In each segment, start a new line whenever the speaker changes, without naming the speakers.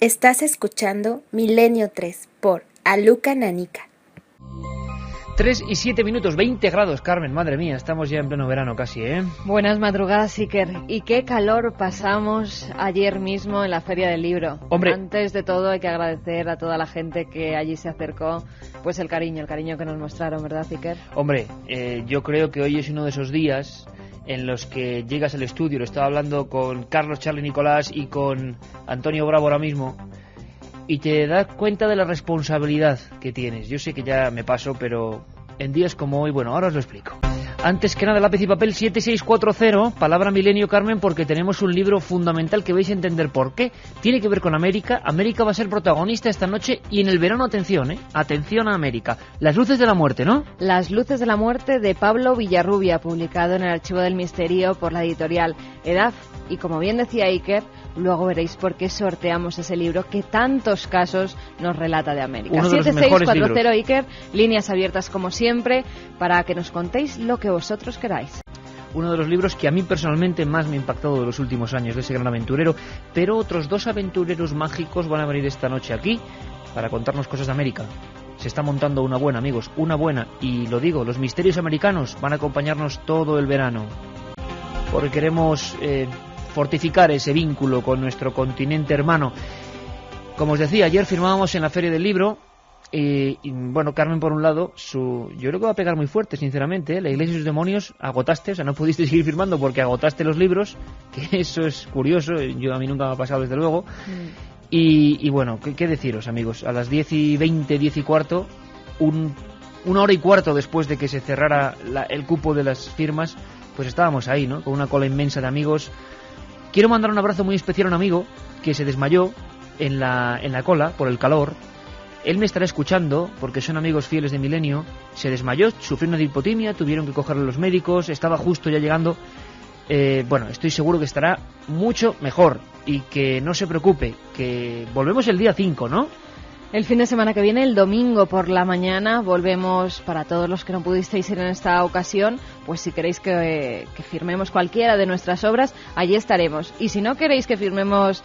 Estás escuchando Milenio 3 por Aluka Nanica.
3 y 7 minutos, 20 grados, Carmen, madre mía, estamos ya en pleno verano casi, ¿eh?
Buenas madrugadas, Iker. Y qué calor pasamos ayer mismo en la Feria del Libro.
Hombre.
Antes de todo hay que agradecer a toda la gente que allí se acercó, pues el cariño que nos mostraron, ¿verdad, Iker?
Hombre, yo creo que hoy es uno de esos días en los que llegas al estudio, lo estaba hablando con Carlos Charlie Nicolás y con Antonio Bravo ahora mismo, y te das cuenta de la responsabilidad que tienes. Yo sé que ya me paso, pero en días como hoy, bueno, ahora os lo explico. Antes que nada, lápiz y papel 7640, palabra milenio, Carmen, porque tenemos un libro fundamental que vais a entender por qué. Tiene que ver con América. América va a ser protagonista esta noche y en el verano, atención, atención a América. Las luces de la muerte, ¿no?
Las luces de la muerte de Pablo Villarrubia, publicado en el Archivo del Misterio por la editorial EDAF. Y como bien decía Iker, luego veréis por qué sorteamos ese libro que tantos casos nos relata de América.
Uno de los mejores
7640
libros.
Iker, líneas abiertas como siempre, para que nos contéis lo que vosotros queráis.
Uno de los libros que a mí personalmente más me ha impactado de los últimos años, de ese gran aventurero, pero otros dos aventureros mágicos van a venir esta noche aquí para contarnos cosas de América. Se está montando una buena, amigos, una buena, y lo digo, los misterios americanos van a acompañarnos todo el verano, porque queremos fortificar ese vínculo con nuestro continente hermano. Como os decía, ayer firmábamos en la Feria del Libro. Y bueno, Carmen, por un lado, yo creo que va a pegar muy fuerte, sinceramente, ¿eh? La Iglesia y sus demonios, agotaste, o sea, no pudiste seguir firmando porque agotaste los libros, que eso es curioso, a mí nunca me ha pasado, desde luego. Y bueno, ¿qué deciros, amigos? A las 10:20, 10:15, una hora y cuarto después de que se cerrara el cupo de las firmas, pues estábamos ahí, ¿no? Con una cola inmensa de amigos. Quiero mandar un abrazo muy especial a un amigo que se desmayó en la cola por el calor. Él me estará escuchando, porque son amigos fieles de Milenio. Se desmayó, sufrió una hipotimia, tuvieron que cogerlo los médicos, estaba justo ya llegando. Bueno, estoy seguro que estará mucho mejor y que no se preocupe, que volvemos el día 5, ¿no?
El fin de semana que viene, el domingo por la mañana, volvemos. Para todos los que no pudisteis ir en esta ocasión, pues si queréis que firmemos cualquiera de nuestras obras, allí estaremos. Y si no queréis que firmemos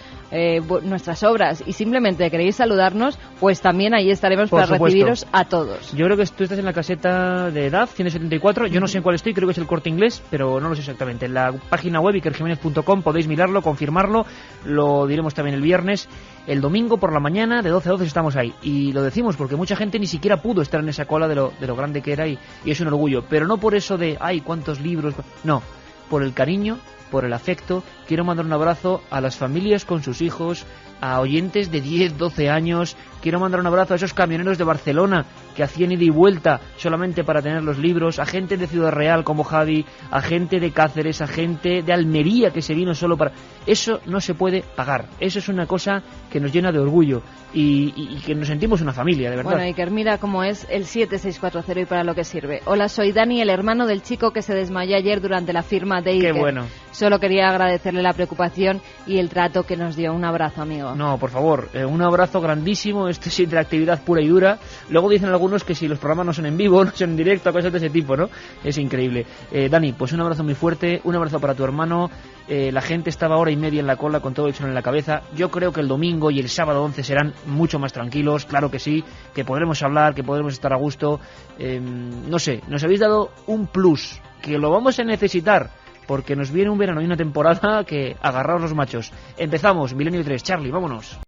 nuestras obras y simplemente queréis saludarnos, pues también allí estaremos para recibiros a todos.
Yo creo que tú estás en la caseta de EDAF 174, yo no sé en cuál estoy, creo que es el Corte Inglés, pero no lo sé exactamente. En la página web ikerjimenez.com podéis mirarlo, confirmarlo, lo diremos también el viernes. El domingo por la mañana, de 12 a 12 estamos ahí. Y lo decimos porque mucha gente ni siquiera pudo estar en esa cola de lo grande que era y es un orgullo. Pero no por eso de, ay, cuántos libros. No, por el cariño, por el afecto. Quiero mandar un abrazo a las familias con sus hijos, a oyentes de 10, 12 años. Quiero mandar un abrazo a esos camioneros de Barcelona que hacían ida y vuelta solamente para tener los libros, a gente de Ciudad Real como Javi, a gente de Cáceres, a gente de Almería que se vino solo para... Eso no se puede pagar. Eso es una cosa que nos llena de orgullo y que nos sentimos una familia, de verdad.
Bueno, Iker, mira cómo es el 7640 y para lo que sirve. Hola, soy Dani, el hermano del chico que se desmayó ayer durante la firma de Iker.
Qué bueno.
Solo quería agradecerle la preocupación y el trato que nos dio. Un abrazo, amigo.
No, por favor, un abrazo grandísimo. Esto es interactividad pura y dura. Luego dicen algunos que si los programas no son en vivo, no son en directo, cosas de ese tipo, ¿no? Es increíble. Dani, pues un abrazo muy fuerte, un abrazo para tu hermano. La gente estaba hora y media en la cola con todo el sol en la cabeza. Yo creo que el domingo y el sábado 11 serán mucho más tranquilos, claro que sí, que podremos hablar, que podremos estar a gusto. No sé, nos habéis dado un plus, que lo vamos a necesitar, porque nos viene un verano y una temporada que agarraos los machos. Empezamos, Milenio 3, Charlie, vámonos.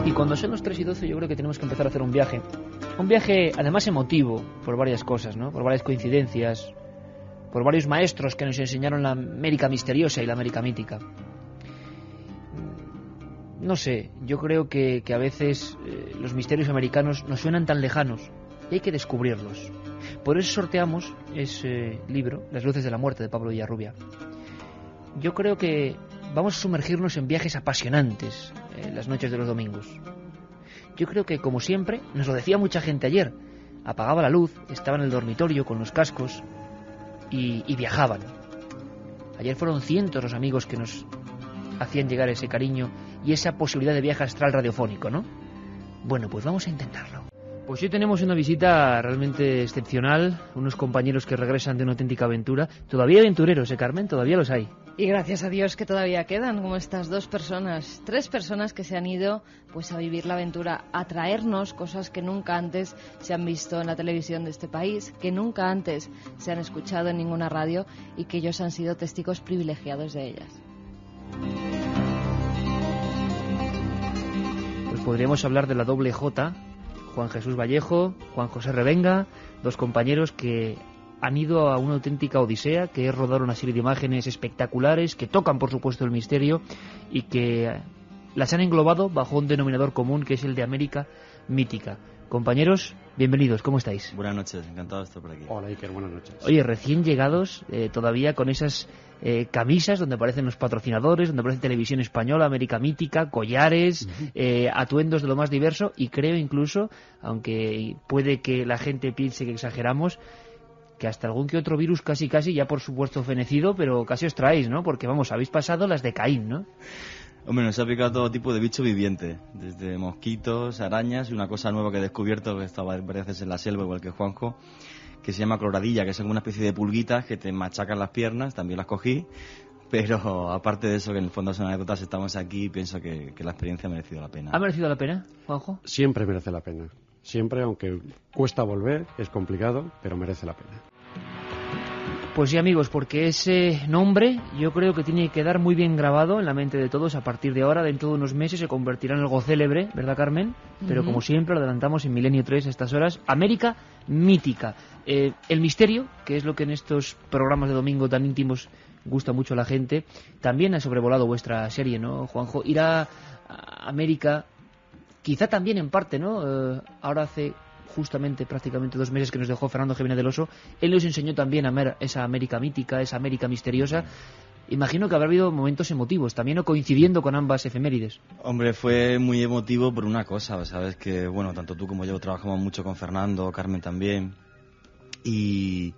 Y cuando son los 3 y 12 yo creo que tenemos que empezar a hacer un viaje. Un viaje además emotivo, por varias cosas, ¿no? Por varias coincidencias, por varios maestros que nos enseñaron la América misteriosa y la América mítica. No sé, yo creo que a veces los misterios americanos nos suenan tan lejanos y hay que descubrirlos. Por eso sorteamos ese libro, Las luces de la muerte, de Pablo Villarrubia. Yo creo que vamos a sumergirnos en viajes apasionantes las noches de los domingos. Yo creo que, como siempre, nos lo decía mucha gente ayer, apagaba la luz, estaba en el dormitorio con los cascos y viajaban. Ayer fueron cientos los amigos que nos hacían llegar ese cariño y esa posibilidad de viaje astral radiofónico, ¿no? Bueno, pues vamos a intentarlo. Pues hoy tenemos una visita realmente excepcional, unos compañeros que regresan de una auténtica aventura. Todavía aventureros, Carmen, todavía los hay.
Y gracias a Dios que todavía quedan, como estas 3 personas que se han ido pues a vivir la aventura, a traernos cosas que nunca antes se han visto en la televisión de este país, que nunca antes se han escuchado en ninguna radio y que ellos han sido testigos privilegiados de ellas.
Pues podríamos hablar de la doble J, Juan Jesús Vallejo, Juan José Revenga, dos compañeros que han ido a una auténtica odisea, que es rodar una serie de imágenes espectaculares, que tocan, por supuesto, el misterio y que las han englobado bajo un denominador común, que es el de América mítica. Compañeros, bienvenidos, ¿cómo estáis?
Buenas noches, encantado de estar por aquí.
Hola Iker, buenas noches.
Oye, recién llegados, todavía con esas camisas donde aparecen los patrocinadores, donde aparece Televisión Española, América Mítica, collares, atuendos de lo más diverso, y creo incluso, aunque puede que la gente piense que exageramos, que hasta algún que otro virus casi ya por supuesto fenecido, pero casi os traéis, ¿no? Porque vamos, habéis pasado las de Caín, ¿no?
Hombre, nos ha picado todo tipo de bicho viviente, desde mosquitos, arañas y una cosa nueva que he descubierto, que estaba varias veces en la selva, igual que Juanjo, que se llama cloradilla, que son una especie de pulguitas que te machacan las piernas, también las cogí, pero aparte de eso, que en el fondo son anécdotas, estamos aquí y pienso que la experiencia ha merecido la pena.
¿Ha merecido la pena, Juanjo?
Siempre merece la pena. Siempre, aunque cuesta volver, es complicado, pero merece la pena.
Pues sí, amigos, porque ese nombre yo creo que tiene que quedar muy bien grabado en la mente de todos. A partir de ahora, dentro de unos meses, se convertirá en algo célebre, ¿verdad, Carmen? Pero como siempre, lo adelantamos en Milenio 3 a estas horas. América mítica. El misterio, que es lo que en estos programas de domingo tan íntimos gusta mucho a la gente, también ha sobrevolado vuestra serie, ¿no, Juanjo? Ir a América, quizá también en parte, ¿no? Ahora hace justamente prácticamente 2 meses que nos dejó Fernando Jiménez del Oso, él nos enseñó también a ver esa América mítica, esa América misteriosa. Imagino que habrá habido momentos emotivos también, ¿no? Coincidiendo con ambas efemérides.
Hombre, fue muy emotivo por una cosa, sabes que, bueno, tanto tú como yo trabajamos mucho con Fernando, Carmen también, y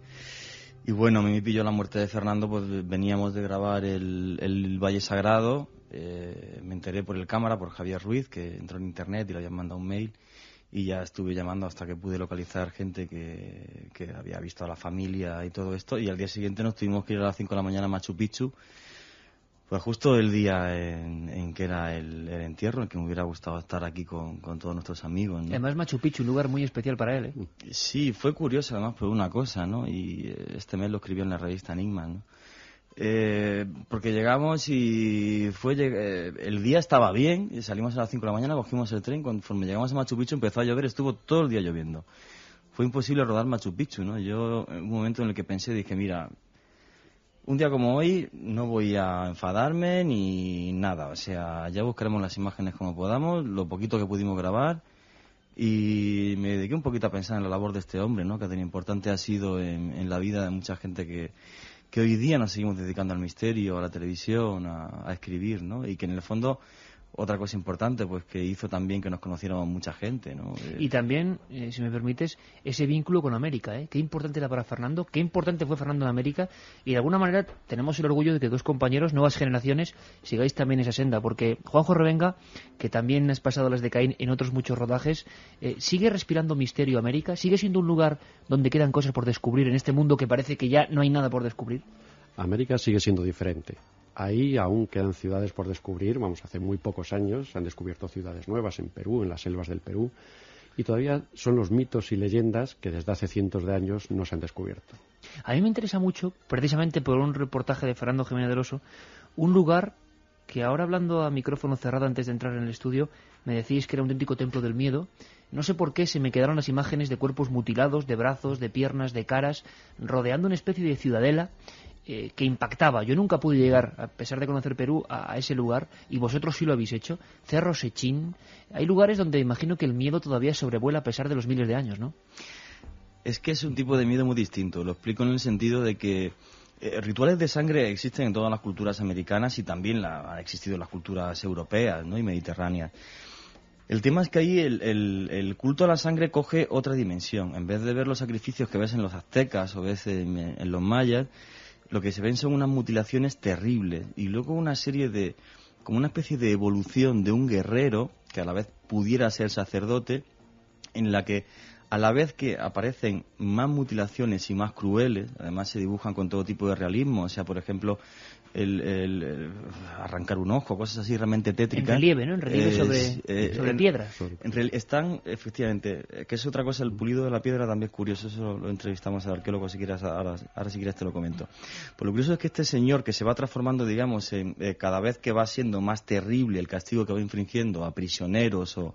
bueno, a mí me pilló la muerte de Fernando, pues veníamos de grabar el Valle Sagrado, me enteré por el cámara, por Javier Ruiz, que entró en internet y le habían mandado un mail, y ya estuve llamando hasta que pude localizar gente que había visto a la familia y todo esto, y al día siguiente nos tuvimos que ir a las 5 de la mañana a Machu Picchu, pues justo el día en que era el entierro, en que me hubiera gustado estar aquí con todos nuestros amigos, ¿no?
Además, Machu Picchu, un lugar muy especial para él, ¿eh?
Sí, fue curioso además por una cosa, ¿no? Y este mes lo escribió en la revista Enigma, ¿no? Porque llegamos y el día estaba bien, salimos a las 5 de la mañana, cogimos el tren, conforme llegamos a Machu Picchu empezó a llover, estuvo todo el día lloviendo. Fue imposible rodar Machu Picchu, ¿no? Yo, en un momento en el que pensé, dije, mira, un día como hoy no voy a enfadarme ni nada, o sea, ya buscaremos las imágenes como podamos, lo poquito que pudimos grabar, y me dediqué un poquito a pensar en la labor de este hombre, ¿no? Que tan importante ha sido en la vida de mucha gente que hoy día nos seguimos dedicando al misterio, a la televisión, a escribir, ¿no? Y que en el fondo, otra cosa importante, pues que hizo también que nos conociéramos mucha gente, ¿no?
Y también, si me permites, ese vínculo con América, ¿eh? Qué importante era para Fernando, qué importante fue Fernando en América, y de alguna manera tenemos el orgullo de que dos compañeros, nuevas generaciones, sigáis también esa senda, porque Juanjo Revenga, que también has pasado las de Caín en otros muchos rodajes, ¿sigue respirando misterio América? ¿Sigue siendo un lugar donde quedan cosas por descubrir en este mundo que parece que ya no hay nada por descubrir?
América sigue siendo diferente. Ahí aún quedan ciudades por descubrir. Vamos, hace muy pocos años se han descubierto ciudades nuevas en Perú, en las selvas del Perú, y todavía son los mitos y leyendas que desde hace cientos de años no se han descubierto.
A mí me interesa mucho, precisamente por un reportaje de Fernando Jiménez del Oso, un lugar que ahora, hablando a micrófono cerrado antes de entrar en el estudio, me decís que era un auténtico templo del miedo. No sé por qué se me quedaron las imágenes de cuerpos mutilados, de brazos, de piernas, de caras, rodeando una especie de ciudadela que impactaba. Yo nunca pude llegar, a pesar de conocer Perú, a ese lugar, y vosotros sí lo habéis hecho. Cerro Sechín. Hay lugares donde imagino que el miedo todavía sobrevuela a pesar de los miles de años, ¿no?
Es que es un tipo de miedo muy distinto. Lo explico en el sentido de que rituales de sangre existen en todas las culturas americanas y también han existido en las culturas europeas, ¿no? Y mediterráneas. El tema es que ahí el culto a la sangre coge otra dimensión. En vez de ver los sacrificios que ves en los aztecas o ves en los mayas, lo que se ven son unas mutilaciones terribles y luego una serie de, como una especie de evolución de un guerrero que a la vez pudiera ser sacerdote, en la que a la vez que aparecen más mutilaciones y más crueles, además se dibujan con todo tipo de realismo, o sea, por ejemplo, arrancar un ojo, cosas así realmente tétricas.
En relieve, ¿no? En relieve sobre piedras.
Están, efectivamente, que es otra cosa, el pulido de la piedra también es curioso, eso lo entrevistamos al arqueólogo, si quieres, ahora si quieres te lo comento. Pues lo curioso es que este señor, que se va transformando, digamos, cada vez que va siendo más terrible el castigo que va infringiendo a prisioneros o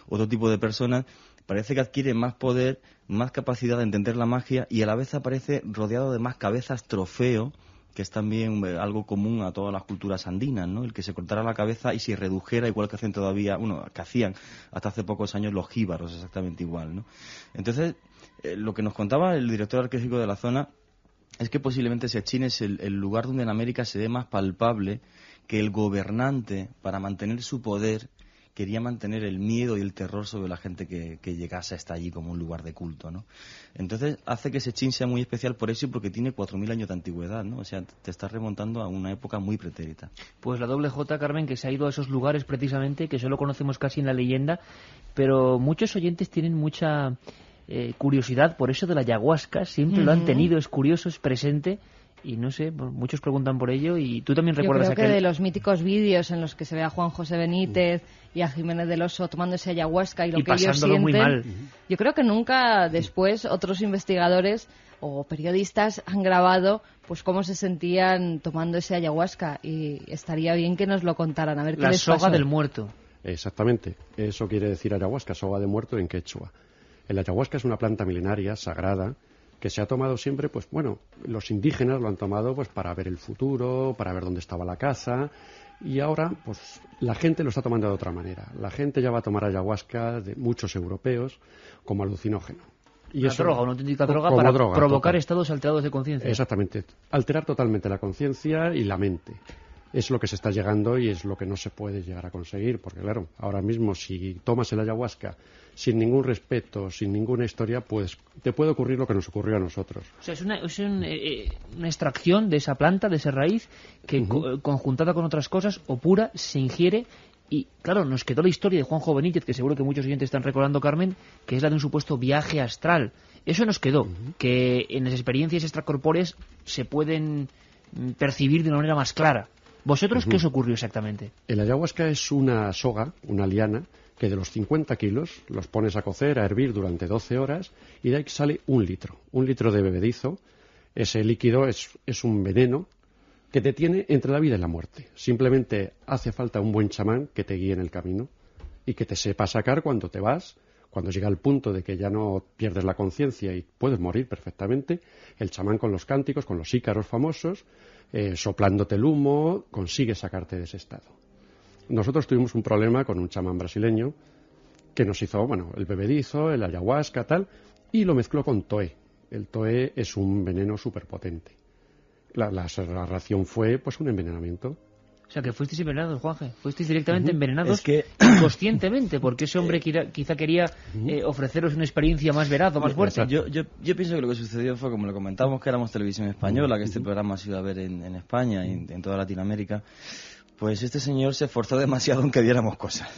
otro tipo de personas, parece que adquiere más poder, más capacidad de entender la magia y a la vez aparece rodeado de más cabezas trofeo, que es también algo común a todas las culturas andinas, ¿no? El que se cortara la cabeza y se redujera, igual que hacen todavía, que hacían hasta hace pocos años los jíbaros, exactamente igual, ¿no? Entonces, lo que nos contaba el director arqueológico de la zona es que posiblemente Sechín es el lugar donde en América se ve más palpable que el gobernante, para mantener su poder, quería mantener el miedo y el terror sobre la gente que llegase hasta allí como un lugar de culto, ¿no? Entonces hace que Sechín sea muy especial por eso y porque tiene 4.000 años de antigüedad, ¿no? O sea, te estás remontando a una época muy pretérita.
Pues la doble J, Carmen, que se ha ido a esos lugares precisamente, que solo conocemos casi en la leyenda, pero muchos oyentes tienen mucha curiosidad por eso de la ayahuasca, siempre lo han tenido, es curioso, es presente. Y no sé, muchos preguntan por ello y tú también recuerdas
Yo creo que de los míticos vídeos en los que se ve a Juan José Benítez y a Jiménez del Oso tomando ese ayahuasca y lo que ellos sienten,
muy mal.
Yo creo que nunca después otros investigadores o periodistas han grabado pues cómo se sentían tomando ese ayahuasca y estaría bien que nos lo contaran, a ver qué les pasó.
La soga del muerto.
Exactamente, eso quiere decir ayahuasca, soga de muerto en quechua. El ayahuasca es una planta milenaria, sagrada, que se ha tomado siempre, pues bueno, los indígenas lo han tomado pues para ver el futuro, para ver dónde estaba la casa, y ahora pues la gente lo está tomando de otra manera. La gente ya va a tomar ayahuasca de muchos europeos como alucinógeno. Y
una droga, una auténtica droga para provocar estados alterados de conciencia.
Exactamente, alterar totalmente la conciencia y la mente. Es lo que se está llegando y es lo que no se puede llegar a conseguir, porque claro, ahora mismo si tomas el ayahuasca sin ningún respeto, sin ninguna historia, pues te puede ocurrir lo que nos ocurrió a nosotros.
O sea, es una extracción de esa planta, de esa raíz, que conjuntada con otras cosas o pura, se ingiere. Y claro, nos quedó la historia de Juanjo Benítez, que seguro que muchos oyentes están recordando, Carmen, que es la de un supuesto viaje astral. Eso nos quedó, que en las experiencias extracorpóreas se pueden percibir de una manera más clara. ¿Vosotros qué os ocurrió exactamente?
El ayahuasca es una soga, una liana, que de los 50 kilos los pones a cocer, a hervir durante 12 horas y de ahí sale 1 litro. 1 litro de bebedizo. Ese líquido es un veneno que te tiene entre la vida y la muerte. Simplemente hace falta un buen chamán que te guíe en el camino y que te sepa sacar cuando te vas, cuando llega el punto de que ya no pierdes la conciencia y puedes morir perfectamente. El chamán con los cánticos, con los ícaros famosos, soplándote el humo, consigue sacarte de ese estado. Nosotros tuvimos un problema con un chamán brasileño que nos hizo, el bebedizo, el ayahuasca, tal, y lo mezcló con toé. El toé es un veneno superpotente. La ración fue, pues, un envenenamiento.
O sea, que fuisteis envenenados, Juanje. Fuisteis directamente envenenados inconscientemente, porque ese hombre quizá quería ofreceros una experiencia más veraz o más fuerte.
Yo pienso que lo que sucedió fue, como lo comentábamos, que éramos televisión española, que este programa se iba a ver en España y en toda Latinoamérica, pues este señor se esforzó demasiado en que viéramos cosas.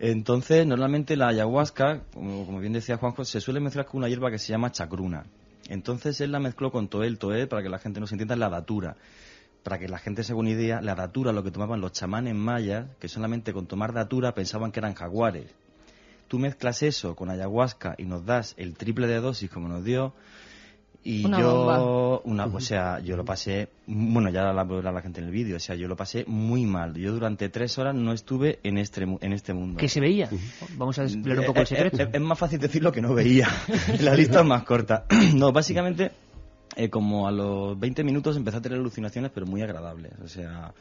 Entonces, normalmente la ayahuasca, como bien decía Juanjo, se suele mezclar con una hierba que se llama chacruna. Entonces él la mezcló con toé. El toé, para que la gente nos entienda, es la datura. Para que la gente se haga una idea, la datura, lo que tomaban los chamanes mayas, que solamente con tomar datura pensaban que eran jaguares. Tú mezclas eso con ayahuasca y nos das el triple de dosis como nos dio, y
una bomba.
O sea, yo lo pasé, ya la puedo ver la gente en el vídeo, o sea, yo lo pasé muy mal. Yo durante 3 horas no estuve en este mundo.
¿Qué se veía? Vamos a desvelar un poco el secreto.
Es más fácil decir lo que no veía. La lista es más corta. No, básicamente, como a los 20 minutos empecé a tener alucinaciones, pero muy agradables. O sea,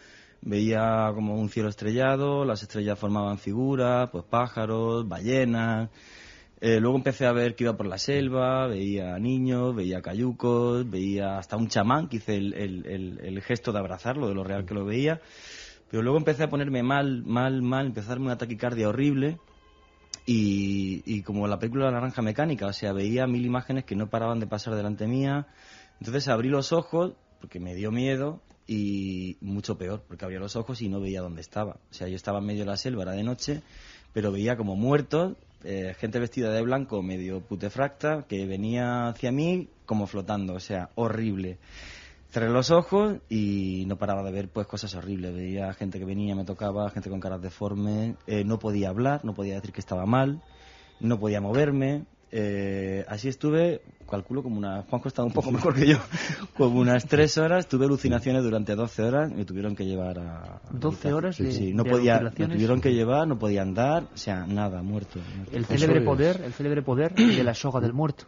veía como un cielo estrellado, las estrellas formaban figuras, pues pájaros, ballenas. Luego empecé a ver que iba por la selva, veía niños, veía cayucos, veía hasta un chamán, que hice el gesto de abrazarlo, de lo real que lo veía. Pero luego empecé a ponerme mal, empecé a darme una taquicardia horrible. Y como la película de la naranja mecánica, o sea, veía 1000 imágenes que no paraban de pasar delante mía. Entonces abrí los ojos, porque me dio miedo, y mucho peor, porque abría los ojos y no veía dónde estaba. O sea, yo estaba en medio de la selva, era de noche, pero veía como muertos, gente vestida de blanco, medio putefracta, que venía hacia mí como flotando, o sea, horrible. Cerré los ojos y no paraba de ver pues cosas horribles. Veía gente que venía, me tocaba, gente con caras deformes, no podía hablar, no podía decir que estaba mal, no podía moverme. Así estuve, calculo como Juanjo estaba un poco mejor que yo, como unas 3 horas, tuve alucinaciones durante 12 horas, me tuvieron que llevar a...
12 horas
sí,
de,
sí, no
de
podía, me
alucinaciones.
tuvieron que llevar, no podía andar, o sea, nada, muerto.
El célebre poder de la soga del muerto.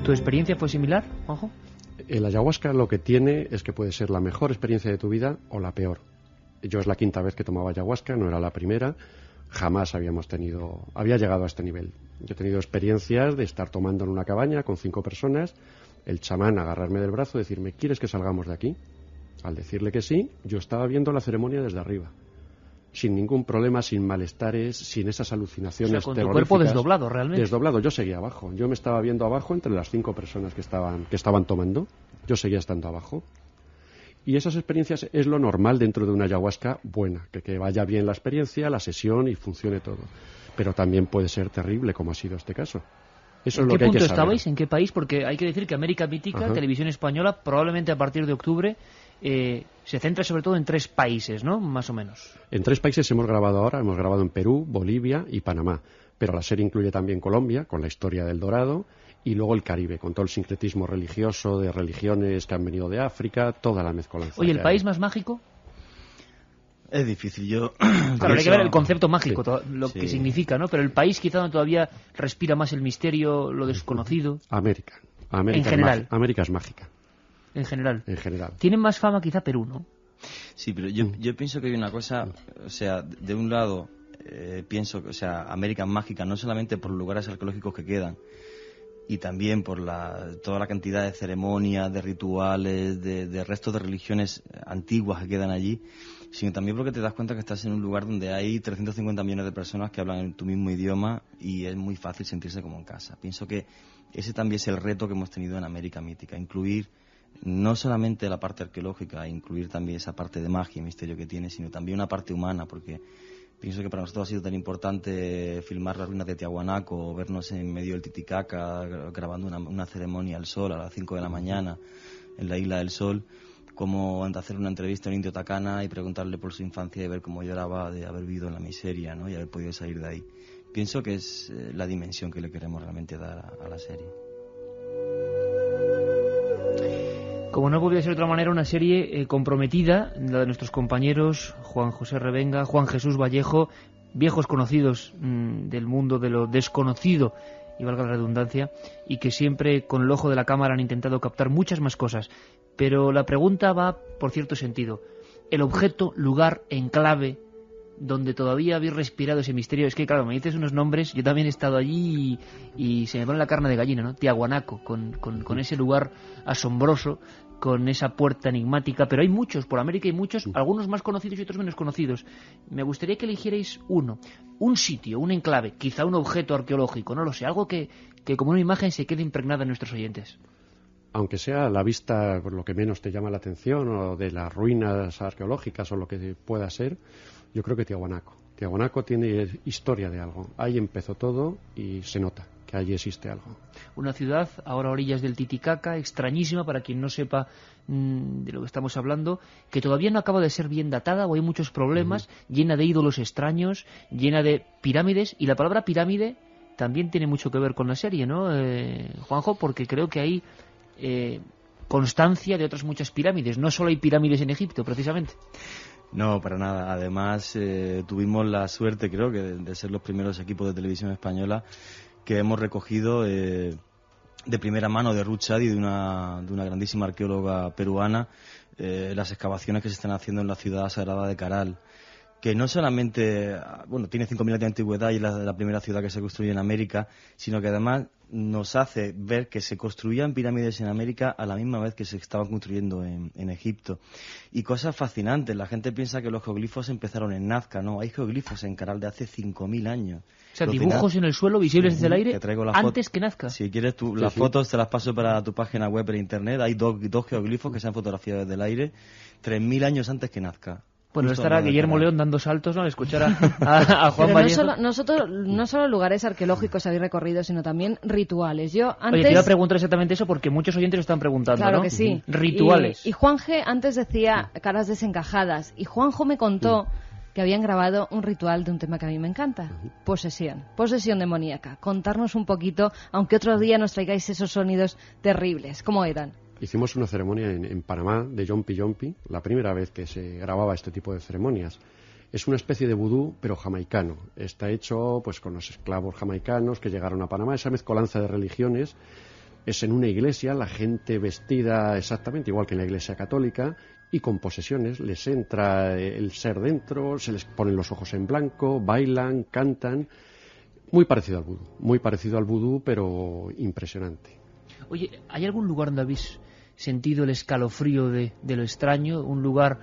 ¿Tu experiencia fue similar, Juanjo?
El ayahuasca lo que tiene es que puede ser la mejor experiencia de tu vida o la peor. Yo es la 5ª vez que tomaba ayahuasca, no era la primera. Jamás había llegado a este nivel. Yo he tenido experiencias de estar tomando en una cabaña con 5 personas, el chamán agarrarme del brazo y decirme, ¿quieres que salgamos de aquí? Al decirle que sí, yo estaba viendo la ceremonia desde arriba, sin ningún problema, sin malestares, sin esas alucinaciones
O sea, con tu
terroríficas.
cuerpo desdoblado, realmente.
Desdoblado, yo seguía abajo. Yo me estaba viendo abajo entre las 5 personas que estaban tomando. Yo seguía estando abajo. Y esas experiencias es lo normal dentro de una ayahuasca buena, que vaya bien la experiencia, la sesión y funcione todo. Pero también puede ser terrible, como ha sido este caso. Eso es lo
¿En qué
que hay que
punto
saber.
estabais? ¿En qué país? Porque hay que decir que América Mítica,
Ajá.
Televisión Española, probablemente a partir de octubre, se centra sobre todo en 3 países, ¿no? Más o menos.
En 3 países hemos grabado ahora. Hemos grabado en Perú, Bolivia y Panamá. Pero la serie incluye también Colombia, con la historia del Dorado, y luego el Caribe, con todo el sincretismo religioso de religiones que han venido de África, toda la mezcolanza.
Oye, ¿el
que
país
hay.
más mágico?
Es difícil, yo...
Claro, hay que ver el concepto mágico,
Sí.
lo que
Sí.
significa, ¿no? Pero el país quizá donde todavía respira más el misterio, lo desconocido,
América.
En general.
América es mágica,
en general.
en general.
Tiene más fama quizá Perú, ¿no?
Sí, pero yo pienso que hay una cosa, o sea, de un lado pienso que, o sea, América es mágica no solamente por los lugares arqueológicos que quedan, y también por toda la cantidad de ceremonias, de rituales, de restos de religiones antiguas que quedan allí, sino también porque te das cuenta que estás en un lugar donde hay 350 millones de personas que hablan en tu mismo idioma y es muy fácil sentirse como en casa. Pienso que ese también es el reto que hemos tenido en América Mítica, incluir no solamente la parte arqueológica, incluir también esa parte de magia y misterio que tiene, sino también una parte humana, porque pienso que para nosotros ha sido tan importante filmar las ruinas de Tiahuanaco, vernos en medio del Titicaca grabando una ceremonia al sol a las 5 de la mañana en la Isla del Sol, como hacer una entrevista a un indio tacana y preguntarle por su infancia y ver cómo lloraba de haber vivido en la miseria, ¿no? Y haber podido salir de ahí. Pienso que es la dimensión que le queremos realmente dar a la serie.
Como no podía ser de otra manera, una serie comprometida, la de nuestros compañeros Juan José Revenga, Juan Jesús Vallejo, viejos conocidos del mundo de lo desconocido, y valga la redundancia, y que siempre con el ojo de la cámara han intentado captar muchas más cosas. Pero la pregunta va por cierto sentido. El objeto, lugar, enclave, donde todavía habéis respirado ese misterio. Es que, claro, me dices unos nombres, yo también he estado allí y se me pone la carne de gallina, ¿no? Tiahuanaco, con ese lugar asombroso, con esa puerta enigmática, pero hay muchos, por América hay muchos, algunos más conocidos y otros menos conocidos. Me gustaría que eligierais uno, un sitio, un enclave, quizá un objeto arqueológico, no lo sé, algo que como una imagen se quede impregnada en nuestros oyentes.
Aunque sea a la vista por lo que menos te llama la atención, o de las ruinas arqueológicas o lo que pueda ser, yo creo que Tiahuanaco. Tiahuanaco tiene historia de algo. Ahí empezó todo y se nota que allí existe algo.
Una ciudad, ahora a orillas del Titicaca, extrañísima para quien no sepa de lo que estamos hablando, que todavía no acaba de ser bien datada, o hay muchos problemas, llena de ídolos extraños, llena de pirámides, y la palabra pirámide también tiene mucho que ver con la serie, ¿no, Juanjo? Porque creo que hay constancia de otras muchas pirámides, no solo hay pirámides en Egipto, precisamente.
No, para nada. Además, tuvimos la suerte, creo, que de ser los primeros equipos de televisión española que hemos recogido de primera mano de Ruth Chadi, de una grandísima arqueóloga peruana, las excavaciones que se están haciendo en la ciudad sagrada de Caral, que no solamente, bueno, tiene 5.000 años de antigüedad y es la primera ciudad que se construye en América, sino que además nos hace ver que se construían pirámides en América a la misma vez que se estaban construyendo en Egipto. Y cosas fascinantes. La gente piensa que los geoglifos empezaron en Nazca. No, hay geoglifos en Caral de hace 5.000 años.
O sea,
Los
dibujos en el suelo visibles desde el aire
te traigo la
antes
foto.
que nazca.
Si quieres, las fotos te las paso para tu página web en internet. Hay dos geoglifos que se han fotografiado desde el aire 3.000 años antes que nazca.
Bueno,
justo
estará
al lado de
Guillermo
Canal.
León dando saltos, ¿no? Al escuchar a Juan
Pero
Vallejo.
no solo lugares arqueológicos habéis recorrido, sino también rituales. Yo antes...
Oye, te iba a preguntar exactamente eso porque muchos oyentes lo están preguntando,
Claro
¿no?
que sí.
Rituales.
Y Juanje antes decía caras desencajadas. Y Juanjo me contó que habían grabado un ritual de un tema que a mí me encanta. Posesión demoníaca. Contarnos un poquito, aunque otro día nos traigáis esos sonidos terribles. ¿Cómo eran?
Hicimos una ceremonia en Panamá de Yompi Yompi, la primera vez que se grababa este tipo de ceremonias. Es una especie de vudú, pero jamaicano. Está hecho pues con los esclavos jamaicanos que llegaron a Panamá. Esa mezcolanza de religiones es en una iglesia, la gente vestida exactamente igual que en la iglesia católica y con posesiones. Les entra el ser dentro, se les ponen los ojos en blanco, bailan, cantan. Muy parecido al vudú, pero impresionante.
Oye, ¿hay algún lugar donde habéis sentido el escalofrío de lo extraño? Un lugar,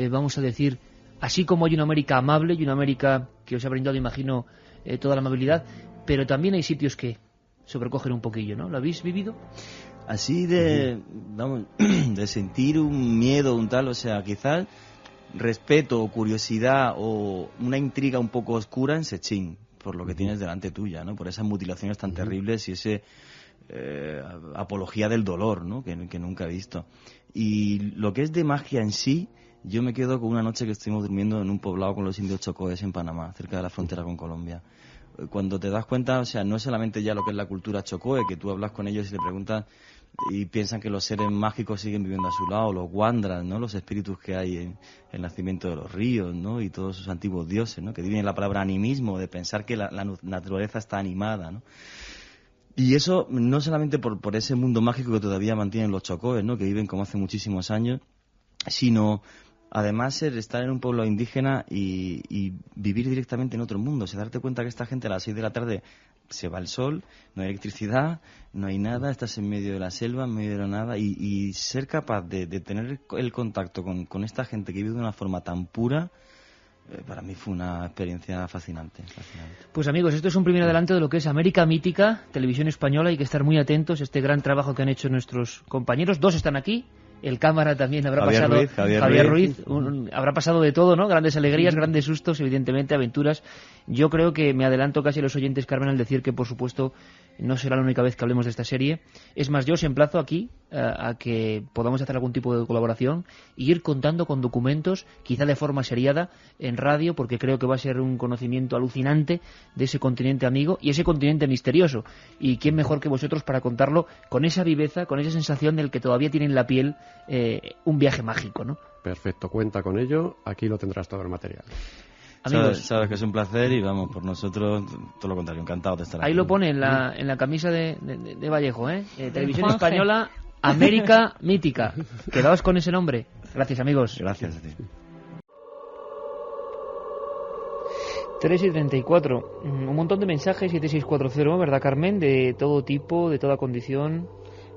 vamos a decir, así como hay una América amable y una América que os ha brindado, imagino, toda la amabilidad, pero también hay sitios que sobrecogen un poquillo, ¿no? ¿Lo habéis vivido?
Así vamos, de sentir un miedo, un tal, o sea, quizás respeto o curiosidad o una intriga un poco oscura en Sechín, por lo que tienes delante tuya, ¿no? Por esas mutilaciones tan terribles y ese apología del dolor, ¿no? Que nunca he visto. Y lo que es de magia en sí, yo me quedo con una noche que estuvimos durmiendo en un poblado con los indios chocoes en Panamá, cerca de la frontera con Colombia. Cuando te das cuenta, o sea, no es solamente ya lo que es la cultura chocoe, que tú hablas con ellos y le preguntas y piensan que los seres mágicos siguen viviendo a su lado, los wandras, ¿no? Los espíritus que hay en el nacimiento de los ríos, ¿no? Y todos esos antiguos dioses, ¿no? Que viven la palabra animismo, de pensar que la naturaleza está animada, ¿no? Y eso no solamente por ese mundo mágico que todavía mantienen los chocoes, ¿no? Que viven como hace muchísimos años, sino además estar en un pueblo indígena y vivir directamente en otro mundo. O sea, darte cuenta que esta gente a las 6 de la tarde se va el sol, no hay electricidad, no hay nada, estás en medio de la selva, en medio de la nada, y ser capaz de tener el contacto con esta gente que vive de una forma tan pura, para mí fue una experiencia fascinante.
Pues amigos, esto es un primer adelanto de lo que es América Mítica, Televisión Española. Hay que estar muy atentos a este gran trabajo que han hecho nuestros compañeros. 2 están aquí. El cámara también habrá pasado. Javier Ruiz. Habrá pasado de todo, ¿no? Grandes alegrías, grandes sustos, evidentemente, aventuras. Yo creo que me adelanto casi a los oyentes, Carmen, al decir que, por supuesto, no será la única vez que hablemos de esta serie. Es más, yo os emplazo aquí a que podamos hacer algún tipo de colaboración e ir contando con documentos, quizá de forma seriada, en radio, porque creo que va a ser un conocimiento alucinante de ese continente amigo y ese continente misterioso. Y quién mejor que vosotros para contarlo con esa viveza, con esa sensación del que todavía tiene en la piel un viaje mágico, ¿no?
Perfecto, cuenta con ello. Aquí lo tendrás todo el material.
Amigos,
sabes que es un placer y vamos, por nosotros, todo lo contrario, encantado de estar aquí.
Ahí lo pone en la camisa de Vallejo, Televisión Española, América Mítica. Quedaos con ese nombre. Gracias, amigos.
Gracias a ti.
3:34. Un montón de mensajes, 7640, ¿verdad, Carmen? De todo tipo, de toda condición.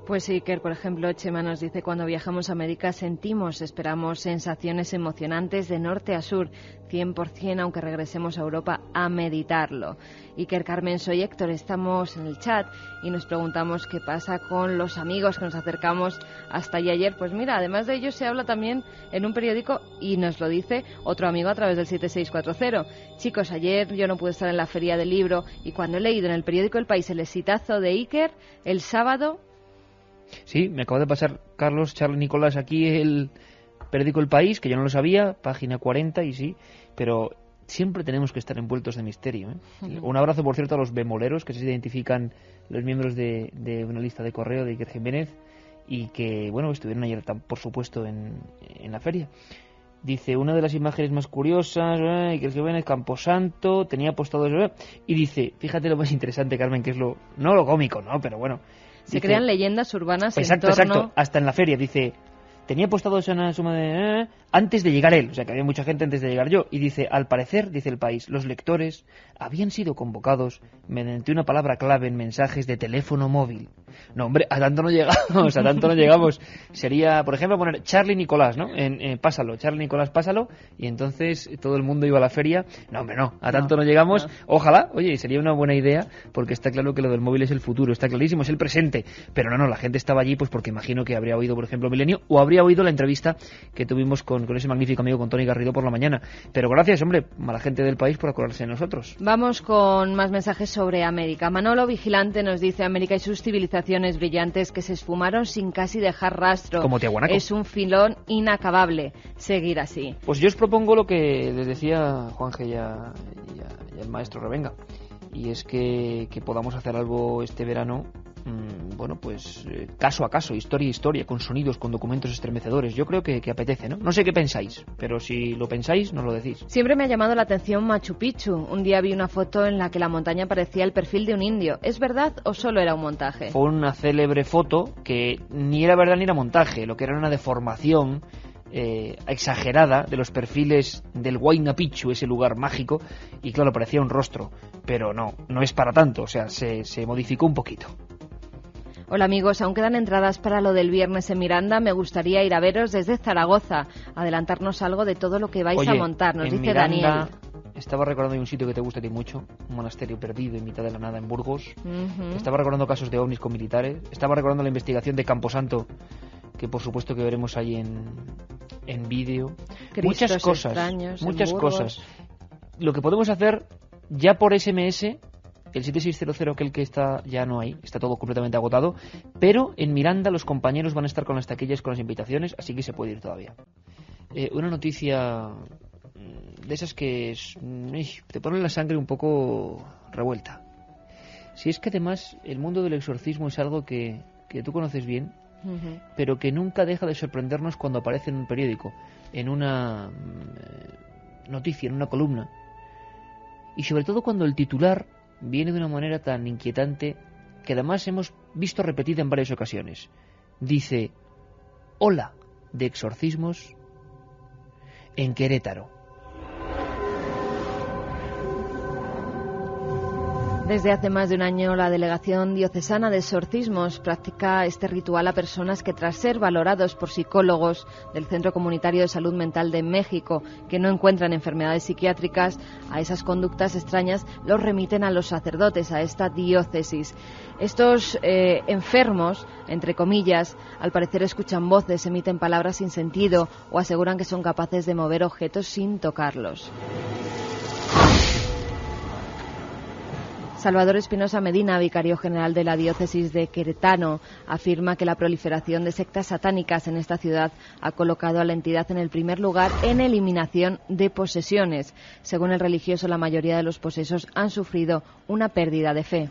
Pues sí, Iker, por ejemplo, Chema nos dice: cuando viajamos a América esperamos sensaciones emocionantes de norte a sur, 100%, aunque regresemos a Europa a meditarlo. Iker, Carmen, soy Héctor, estamos en el chat y nos preguntamos qué pasa con los amigos que nos acercamos hasta allí ayer. Pues mira, además de ellos se habla también en un periódico y nos lo dice otro amigo a través del 7640. Chicos, ayer yo no pude estar en la feria del libro y cuando he leído en el periódico El País el exitazo de Iker, el sábado...
Sí, me acaba de pasar Charlie Nicolás aquí el periódico El País, que yo no lo sabía, página 40 y sí, pero siempre tenemos que estar envueltos de misterio, ¿eh? Uh-huh. Un abrazo, por cierto, a los bemoleros, que se identifican los miembros de una lista de correo de Iker Jiménez y que, bueno, estuvieron ayer, por supuesto, en la feria. Dice, una de las imágenes más curiosas, Iker Jiménez, Camposanto, tenía apostado eso, y dice, fíjate lo más interesante, Carmen, que es no lo cómico, ¿no? Pero bueno.
Se crean leyendas urbanas
exacto,
en torno...
Exacto, hasta en la feria, dice, tenía apostado una suma de... antes de llegar él, o sea que había mucha gente antes de llegar yo, y dice, al parecer, dice El País, los lectores habían sido convocados mediante una palabra clave en mensajes de teléfono móvil. No, hombre, a tanto no llegamos, Sería, por ejemplo, poner Charlie Nicolás, ¿no? Pásalo, Charlie Nicolás, pásalo, y entonces todo el mundo iba a la feria. No, hombre, no, a tanto no llegamos. No. Ojalá, oye, sería una buena idea, porque está claro que lo del móvil es el futuro, está clarísimo, es el presente, pero no, la gente estaba allí pues porque imagino que habría oído, por ejemplo, Milenio, o habría habría oído la entrevista que tuvimos con ese magnífico amigo, con Tony Garrido, por la mañana. Pero gracias, hombre, a la gente del país por acordarse de nosotros.
Vamos con más mensajes sobre América. Manolo Vigilante nos dice: América y sus civilizaciones brillantes que se esfumaron sin casi dejar rastro.
Como Tiahuanaco.
Es un filón inacabable. Seguir así.
Pues yo os propongo lo que les decía Juanje y al maestro Revenga, y es que podamos hacer algo este verano, bueno, pues caso a caso, historia a historia, con sonidos, con documentos estremecedores. Yo creo que apetece, ¿no? No sé qué pensáis, pero si lo pensáis, nos lo decís.
Siempre me ha llamado la atención Machu Picchu. Un día vi una foto en la que la montaña parecía el perfil de un indio. ¿Es verdad o solo era un montaje?
Fue una célebre foto que ni era verdad ni era montaje, lo que era una deformación exagerada de los perfiles del Huayna Picchu, ese lugar mágico, y claro, parecía un rostro, pero no es para tanto, o sea, se modificó un poquito.
Hola amigos, aún quedan entradas para lo del viernes en Miranda. Me gustaría ir a veros desde Zaragoza, adelantarnos algo de todo lo que vais a montar, nos dice
Miranda,
Daniel.
Estaba recordando un sitio que te gusta a ti mucho, un monasterio perdido en mitad de la nada en Burgos.
Uh-huh.
Estaba recordando casos de ovnis con militares. Estaba recordando la investigación de Camposanto, que por supuesto que veremos ahí en vídeo. Muchas cosas. Lo que podemos hacer ya por SMS, el 7600, aquel que está, ya no hay, está todo completamente agotado, pero en Miranda los compañeros van a estar con las taquillas, con las invitaciones, así que se puede ir todavía. Una noticia de esas que te ponen la sangre un poco revuelta. Si es que además el mundo del exorcismo es algo que tú conoces bien, uh-huh, pero que nunca deja de sorprendernos cuando aparece en un periódico, en una noticia, en una columna, y sobre todo cuando el titular viene de una manera tan inquietante que además hemos visto repetida en varias ocasiones. Dice: ola de exorcismos en Querétaro.
Desde hace más de un año, la Delegación Diocesana de Exorcismos practica este ritual a personas que, tras ser valorados por psicólogos del Centro Comunitario de Salud Mental de México, que no encuentran enfermedades psiquiátricas, a esas conductas extrañas los remiten a los sacerdotes, a esta diócesis. Estos enfermos, entre comillas, al parecer escuchan voces, emiten palabras sin sentido o aseguran que son capaces de mover objetos sin tocarlos. Salvador Espinosa Medina, vicario general de la diócesis de Querétaro, afirma que la proliferación de sectas satánicas en esta ciudad ha colocado a la entidad en el primer lugar en eliminación de posesiones. Según el religioso, la mayoría de los posesos han sufrido una pérdida de fe.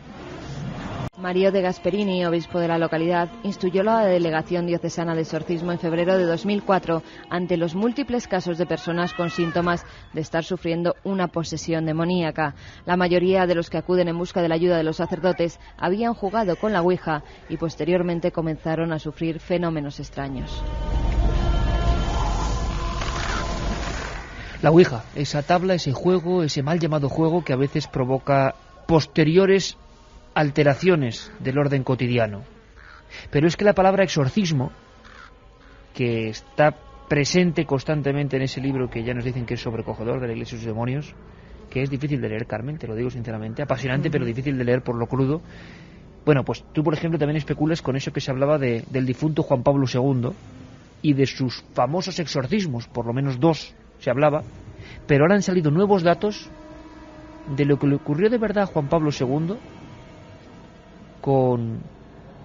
Mario de Gasperini, obispo de la localidad, instruyó a la Delegación Diocesana de Exorcismo en febrero de 2004 ante los múltiples casos de personas con síntomas de estar sufriendo una posesión demoníaca. La mayoría de los que acuden en busca de la ayuda de los sacerdotes habían jugado con la Ouija y posteriormente comenzaron a sufrir fenómenos extraños.
La Ouija, esa tabla, ese juego, ese mal llamado juego que a veces provoca posteriores alteraciones del orden cotidiano. Pero es que la palabra exorcismo, que está presente constantemente en ese libro que ya nos dicen que es sobrecogedor, de la Iglesia y sus demonios, que es difícil de leer, Carmen, te lo digo sinceramente, apasionante pero difícil de leer por lo crudo. Bueno, pues tú, por ejemplo, también especulas con eso que se hablaba del difunto Juan Pablo II y de sus famosos exorcismos, por lo menos 2 se hablaba, pero ahora han salido nuevos datos de lo que le ocurrió de verdad a Juan Pablo II con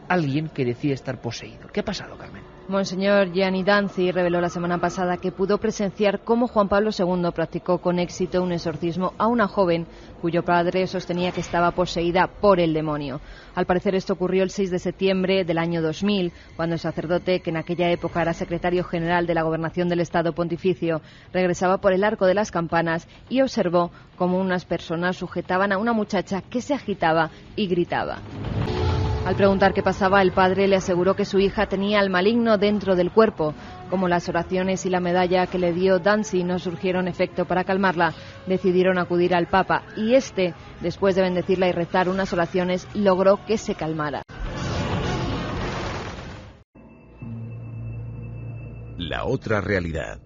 alguien que decía estar poseído. ¿Qué ha pasado, Carmen?
Monseñor Gianni Danzi reveló la semana pasada que pudo presenciar cómo Juan Pablo II practicó con éxito un exorcismo a una joven cuyo padre sostenía que estaba poseída por el demonio. Al parecer esto ocurrió el 6 de septiembre del año 2000, cuando el sacerdote, que en aquella época era secretario general de la Gobernación del Estado Pontificio, regresaba por el Arco de las Campanas y observó cómo unas personas sujetaban a una muchacha que se agitaba y gritaba. Al preguntar qué pasaba, el padre le aseguró que su hija tenía al maligno dentro del cuerpo. Como las oraciones y la medalla que le dio Danzi no surgieron efecto para calmarla, decidieron acudir al Papa y este, después de bendecirla y rezar unas oraciones, logró que se calmara.
La otra realidad.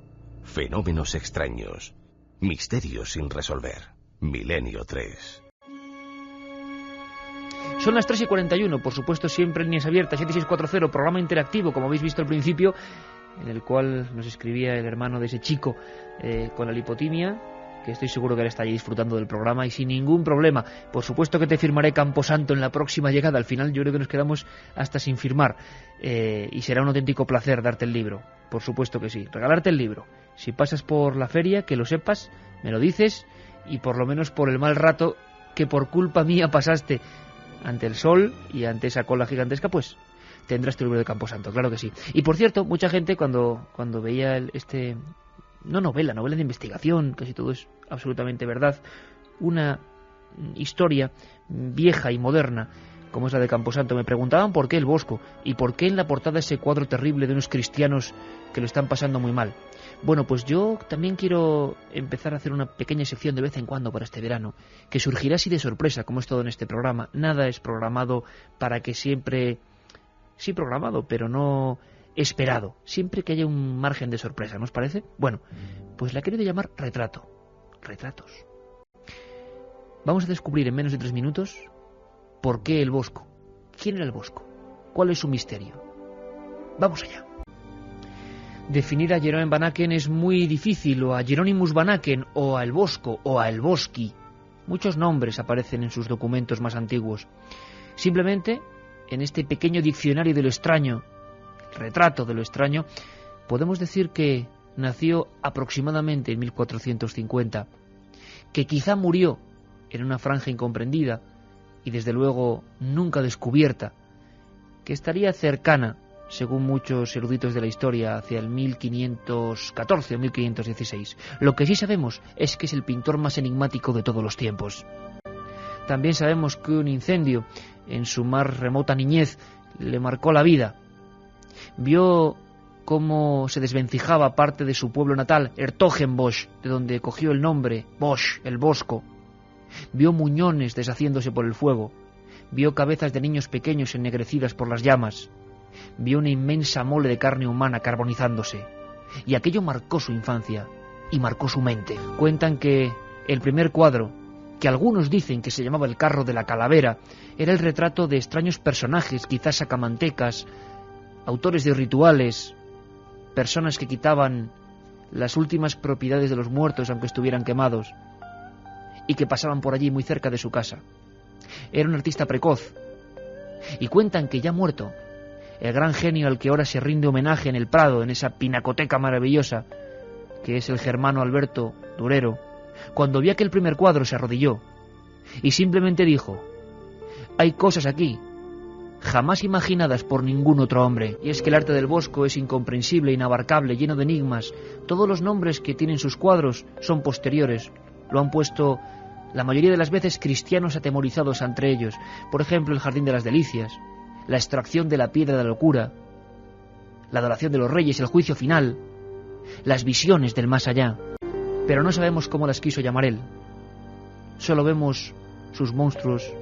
Fenómenos extraños. Misterios sin resolver. Milenio 3.
Son las 3:41, por supuesto siempre en líneas abiertas, 7640, programa interactivo, como habéis visto al principio, en el cual nos escribía el hermano de ese chico con la lipotimia, que estoy seguro que él está allí disfrutando del programa y sin ningún problema. Por supuesto que te firmaré Camposanto en la próxima llegada. Al final yo creo que nos quedamos hasta sin firmar, y será un auténtico placer darte el libro. Por supuesto que sí, regalarte el libro. Si pasas por la feria, que lo sepas, me lo dices, y por lo menos por el mal rato que por culpa mía pasaste ante el sol y ante esa cola gigantesca, pues tendrás tu libro de Camposanto, claro que sí. Y por cierto, mucha gente cuando veía novela de investigación, casi todo es absolutamente verdad, una historia vieja y moderna como es la de Camposanto, me preguntaban por qué el Bosco y por qué en la portada ese cuadro terrible de unos cristianos que lo están pasando muy mal. Bueno, pues yo también quiero empezar a hacer una pequeña sección de vez en cuando para este verano, que surgirá así de sorpresa, como es todo en este programa. Nada es programado para que siempre... Sí programado, pero no esperado. Siempre que haya un margen de sorpresa, ¿no os parece? Bueno, pues la he querido llamar Retrato. Retratos. Vamos a descubrir en menos de 3 minutos por qué el Bosco. ¿Quién era el Bosco? ¿Cuál es su misterio? Vamos allá. Definir a Jeroen Van Aken es muy difícil, o a Jeronimus Van Aken, o a el Bosco, o a el Bosqui. Muchos nombres aparecen en sus documentos más antiguos. Simplemente, en este pequeño diccionario de lo extraño, retrato de lo extraño, podemos decir que nació aproximadamente en 1450, que quizá murió en una franja incomprendida y desde luego nunca descubierta, que estaría cercana, según muchos eruditos de la historia, hacia el 1514 o 1516. Lo que sí sabemos es que es el pintor más enigmático de todos los tiempos. También sabemos que un incendio en su más remota niñez le marcó la vida. Vio cómo se desvencijaba parte de su pueblo natal, Hertogenbosch, de donde cogió el nombre, Bosch, el Bosco. Vio muñones deshaciéndose por el fuego. Vio cabezas de niños pequeños ennegrecidas por las llamas. Vio una inmensa mole de carne humana carbonizándose. Y aquello marcó su infancia y marcó su mente. Cuentan que el primer cuadro, que algunos dicen que se llamaba El carro de la calavera, era el retrato de extraños personajes, quizás sacamantecas, autores de rituales, personas que quitaban las últimas propiedades de los muertos aunque estuvieran quemados, y que pasaban por allí muy cerca de su casa. Era un artista precoz, y cuentan que ya muerto, el gran genio al que ahora se rinde homenaje en el Prado, en esa pinacoteca maravillosa, que es el germano Alberto Durero, cuando vio aquel primer cuadro se arrodilló y simplemente dijo: hay cosas aquí jamás imaginadas por ningún otro hombre. Y es que el arte del Bosco es incomprensible, inabarcable, lleno de enigmas. Todos los nombres que tienen sus cuadros son posteriores. Lo han puesto la mayoría de las veces cristianos atemorizados entre ellos. Por ejemplo, el Jardín de las Delicias, la extracción de la piedra de la locura, la adoración de los reyes, el juicio final, las visiones del más allá. Pero no sabemos cómo las quiso llamar él. Solo vemos sus monstruos,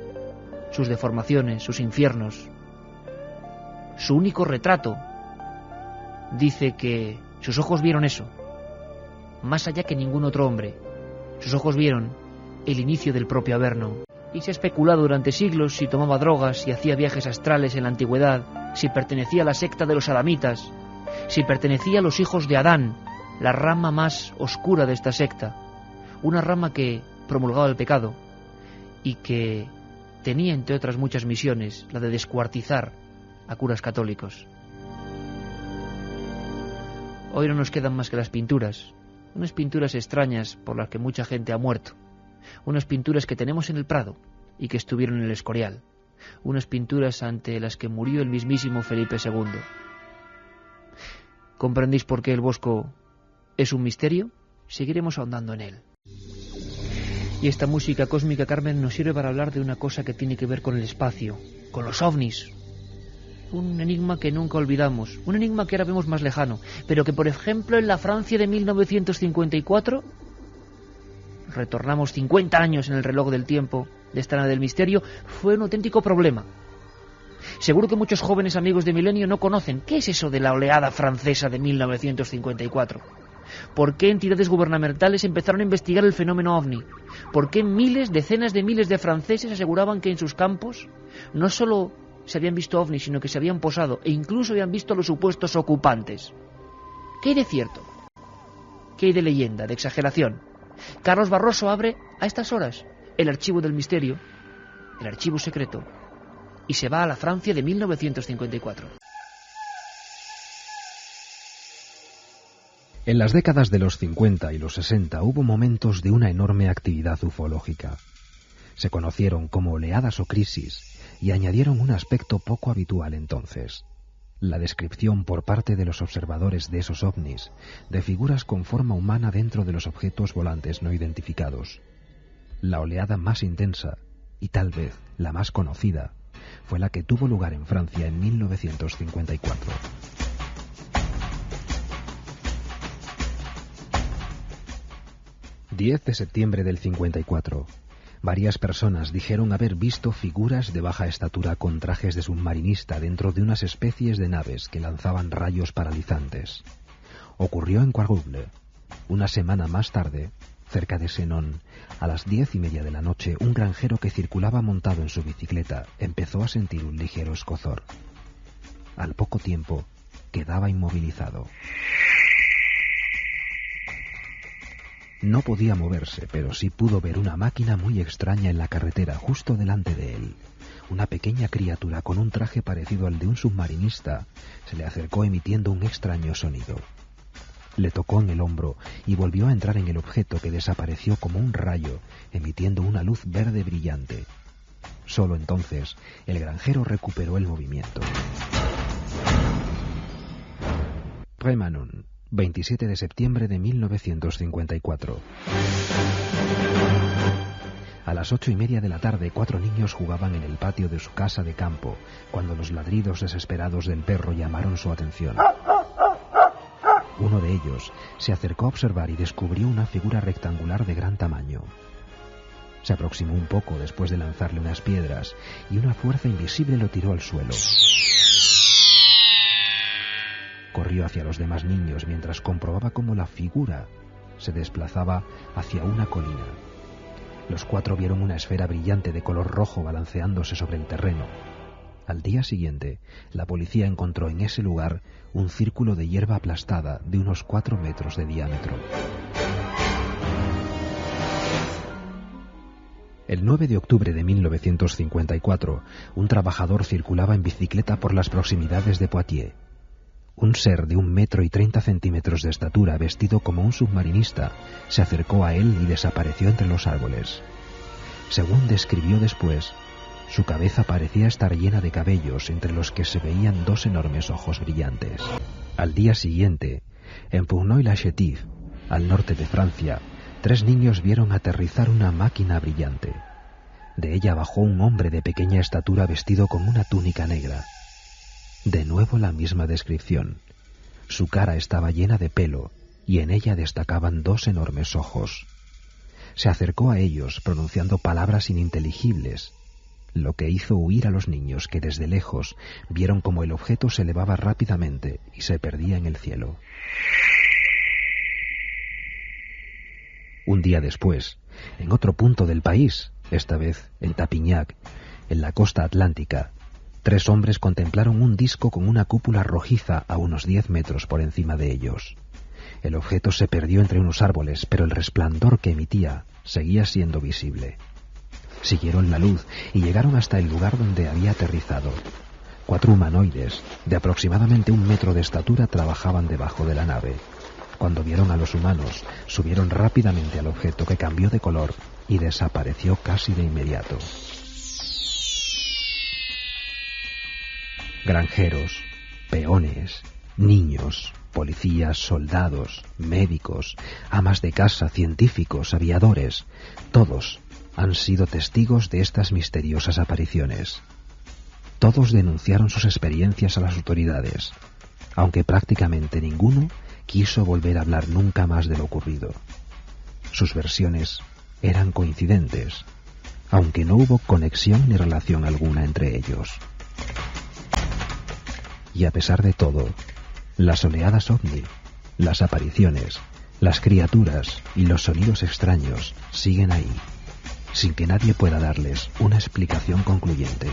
sus deformaciones, sus infiernos. Su único retrato dice que sus ojos vieron eso, más allá que ningún otro hombre. Sus ojos vieron el inicio del propio Averno. Y se ha especulado durante siglos si tomaba drogas, si hacía viajes astrales en la antigüedad, si pertenecía a la secta de los adamitas, si pertenecía a los hijos de Adán, la rama más oscura de esta secta, una rama que promulgaba el pecado y que tenía, entre otras muchas misiones, la de descuartizar a curas católicos. Hoy no nos quedan más que las pinturas, unas pinturas extrañas por las que mucha gente ha muerto, unas pinturas que tenemos en el Prado y que estuvieron en el Escorial, unas pinturas ante las que murió el mismísimo Felipe II. ¿Comprendéis por qué el Bosco es un misterio? Seguiremos ahondando en él. Y esta música cósmica, Carmen, nos sirve para hablar de una cosa que tiene que ver con el espacio, con los ovnis. Un enigma que nunca olvidamos, un enigma que ahora vemos más lejano, pero que, por ejemplo, en la Francia de 1954, retornamos 50 años en el reloj del tiempo de esta nave del misterio, fue un auténtico problema. Seguro que muchos jóvenes amigos de Milenio no conocen qué es eso de la oleada francesa de 1954. ¿Por qué entidades gubernamentales empezaron a investigar el fenómeno ovni? ¿Por qué miles, decenas de miles de franceses aseguraban que en sus campos no solo se habían visto ovnis, sino que se habían posado e incluso habían visto a los supuestos ocupantes? ¿Qué hay de cierto? ¿Qué hay de leyenda, de exageración? Carlos Barroso abre a estas horas el archivo del misterio, el archivo secreto, y se va a la Francia de 1954.
En las décadas de los 50 y los 60 hubo momentos de una enorme actividad ufológica. Se conocieron como oleadas o crisis y añadieron un aspecto poco habitual entonces: la descripción por parte de los observadores de esos ovnis de figuras con forma humana dentro de los objetos volantes no identificados. La oleada más intensa, y tal vez la más conocida, fue la que tuvo lugar en Francia en 1954. ...10 de septiembre del 54... varias personas dijeron haber visto figuras de baja estatura con trajes de submarinista dentro de unas especies de naves que lanzaban rayos paralizantes. Ocurrió en Quarouble. Una semana más tarde, cerca de Senon, a las 10:30 de la noche, un granjero que circulaba montado en su bicicleta empezó a sentir un ligero escozor. Al poco tiempo, quedaba inmovilizado. No podía moverse, pero sí pudo ver una máquina muy extraña en la carretera justo delante de él. Una pequeña criatura con un traje parecido al de un submarinista se le acercó emitiendo un extraño sonido. Le tocó en el hombro y volvió a entrar en el objeto, que desapareció como un rayo, emitiendo una luz verde brillante. Solo entonces el granjero recuperó el movimiento. Prémanon, 27 de septiembre de 1954. A las 8:30 de la tarde, 4 niños jugaban en el patio de su casa de campo, cuando los ladridos desesperados del perro llamaron su atención. Uno de ellos se acercó a observar y descubrió una figura rectangular de gran tamaño. Se aproximó un poco después de lanzarle unas piedras, y una fuerza invisible lo tiró al suelo. Corrió hacia los demás niños mientras comprobaba cómo la figura se desplazaba hacia una colina. Los 4 vieron una esfera brillante de color rojo balanceándose sobre el terreno. Al día siguiente, la policía encontró en ese lugar un círculo de hierba aplastada de unos 4 metros de diámetro. El 9 de octubre de 1954, un trabajador circulaba en bicicleta por las proximidades de Poitiers. Un ser de 1,30 m de estatura, vestido como un submarinista, se acercó a él y desapareció entre los árboles. Según describió después, su cabeza parecía estar llena de cabellos, entre los que se veían 2 enormes ojos brillantes. Al día siguiente, en Punoy-la-Chetive, al norte de Francia, 3 niños vieron aterrizar una máquina brillante. De ella bajó un hombre de pequeña estatura vestido con una túnica negra. De nuevo la misma descripción. Su cara estaba llena de pelo y en ella destacaban 2 enormes ojos. Se acercó a ellos pronunciando palabras ininteligibles, lo que hizo huir a los niños, que desde lejos vieron como el objeto se elevaba rápidamente y se perdía en el cielo. Un día después, en otro punto del país, esta vez en Tapignac, en la costa atlántica, 3 hombres contemplaron un disco con una cúpula rojiza a unos 10 metros por encima de ellos. El objeto se perdió entre unos árboles, pero el resplandor que emitía seguía siendo visible. Siguieron la luz y llegaron hasta el lugar donde había aterrizado. 4 humanoides, de aproximadamente 1 metro de estatura, trabajaban debajo de la nave. Cuando vieron a los humanos, subieron rápidamente al objeto, que cambió de color y desapareció casi de inmediato. Granjeros, peones, niños, policías, soldados, médicos, amas de casa, científicos, aviadores, todos han sido testigos de estas misteriosas apariciones. Todos denunciaron sus experiencias a las autoridades, aunque prácticamente ninguno quiso volver a hablar nunca más de lo ocurrido. Sus versiones eran coincidentes, aunque no hubo conexión ni relación alguna entre ellos. Y a pesar de todo, las oleadas ovni, las apariciones, las criaturas y los sonidos extraños siguen ahí, sin que nadie pueda darles una explicación concluyente.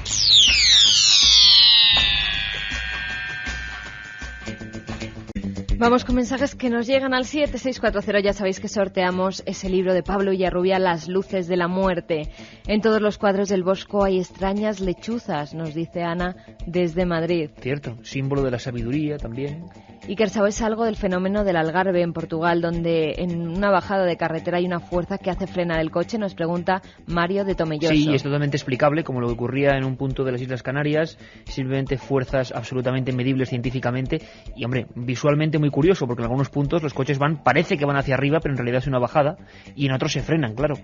Vamos con mensajes que nos llegan al 7640. Ya sabéis que sorteamos ese libro de Pablo Villarrubia, Las luces de la muerte. En todos los cuadros del bosco hay extrañas lechuzas, nos dice Ana desde Madrid.
Cierto, símbolo de la sabiduría también.
Iker, ¿sabes algo del fenómeno del Algarve en Portugal, donde en una bajada de carretera hay una fuerza que hace frenar el coche? Nos pregunta Mario de Tomelloso.
Sí, es totalmente explicable, como lo que ocurría en un punto de las Islas Canarias, simplemente fuerzas absolutamente medibles científicamente y, hombre, visualmente muy curioso, porque en algunos puntos los coches parece que van hacia arriba, pero en realidad es una bajada, y en otros se frenan, claro,